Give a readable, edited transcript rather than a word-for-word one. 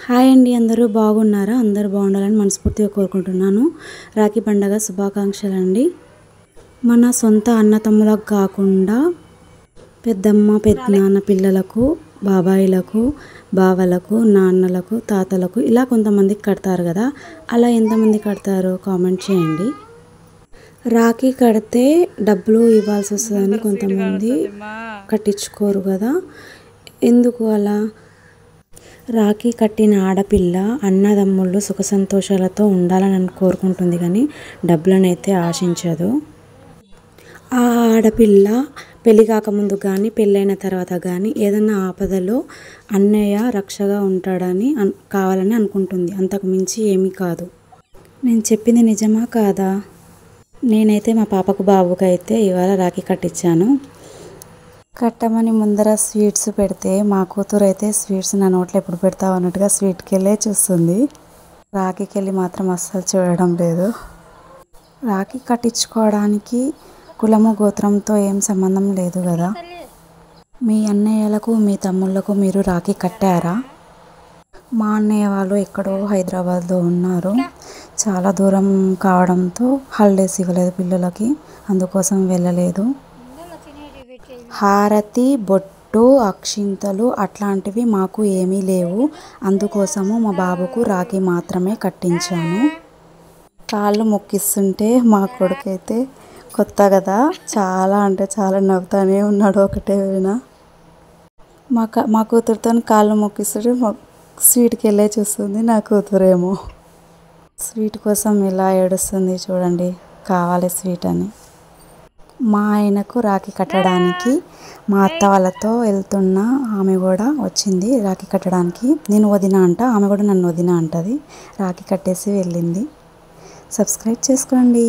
Hi అండి, అందరూ బాగున్నారా? అందరూ బాగుండాలని మనస్ఫూర్తిగా కోరుకుంటున్నాను. రాఖీ పండగ శుభాకాంక్షలు అండి. మన సొంత అన్నతమ్ములకు కాకుండా పెద్దమ్మ పెద్దనాన్న పిల్లలకు, బాబాయిలకు, బావలకు, నాన్నలకు, తాతలకు ఇలా కొంతమందికి కడతారు కదా. అలా ఎంతమంది కడతారో కామెంట్ చేయండి. రాఖీ కడితే డబ్బులు ఇవ్వాల్సి వస్తుందని కొంతమంది కట్టించుకోరు కదా. ఎందుకు అలా? రాఖీ కట్టిన ఆడపిల్ల అన్నదమ్ముళ్ళు సుఖ సంతోషాలతో ఉండాలని కోరుకుంటుంది, కానీ డబ్బులను అయితే ఆశించదు. ఆ ఆడపిల్ల పెళ్ళి కాకముందు కానీ పెళ్ళైన తర్వాత కానీ ఏదన్నా ఆపదలో అన్నయ్య రక్షగా ఉంటాడని కావాలని అనుకుంటుంది, అంతకు మించి ఏమీ కాదు. నేను చెప్పింది నిజమా కాదా? నేనైతే మా పాపకు బాబుకి అయితే ఇవాళ రాఖీ కట్టించాను. కట్టమని ముందర స్వీట్స్ పెడితే మా కూతురు అయితే స్వీట్స్ నా నోట్లో ఎప్పుడు పెడతావు అన్నట్టుగా స్వీట్కి వెళ్ళే చూస్తుంది. రాఖీకి వెళ్ళి మాత్రం అస్సలు చూడడం లేదు. రాఖీ కట్టించుకోవడానికి కులము గోత్రంతో ఏం సంబంధం లేదు కదా. మీ అన్నయ్యలకు మీ తమ్ముళ్ళకు మీరు రాఖీ కట్టారా? మా అన్నయ్య వాళ్ళు ఎక్కడో హైదరాబాద్లో ఉన్నారు. చాలా దూరం కావడంతో హాలిడేస్ ఇవ్వలేదు పిల్లలకి, అందుకోసం వెళ్ళలేదు. హారతి, బొట్టు, అక్షింతలు అట్లాంటివి మాకు ఏమీ లేవు. అందుకోసము మా బాబుకు రాఖీ మాత్రమే కట్టించాను. కాళ్ళు మొక్కిస్తుంటే మా కొడుకైతే కొత్త కదా, చాలా అంటే చాలా నవ్వుతానే ఉన్నాడు. ఒకటే వినా మా కూతురుతో కాళ్ళు మొక్కిస్తుంటే స్వీట్కి వెళ్ళే చూస్తుంది. నా కూతురేమో స్వీట్ కోసం ఇలా ఏడుస్తుంది చూడండి, కావాలి స్వీట్ అని. మా ఆయనకు రాఖీ కట్టడానికి మా అత్త వాళ్ళతో వెళ్తున్న ఆమె కూడా వచ్చింది రాఖీ కట్టడానికి. నేను వదిన అంట, ఆమె కూడా నన్ను వదిన అంటది. రాఖీ కట్టేసి వెళ్ళింది. సబ్స్క్రైబ్ చేసుకోండి.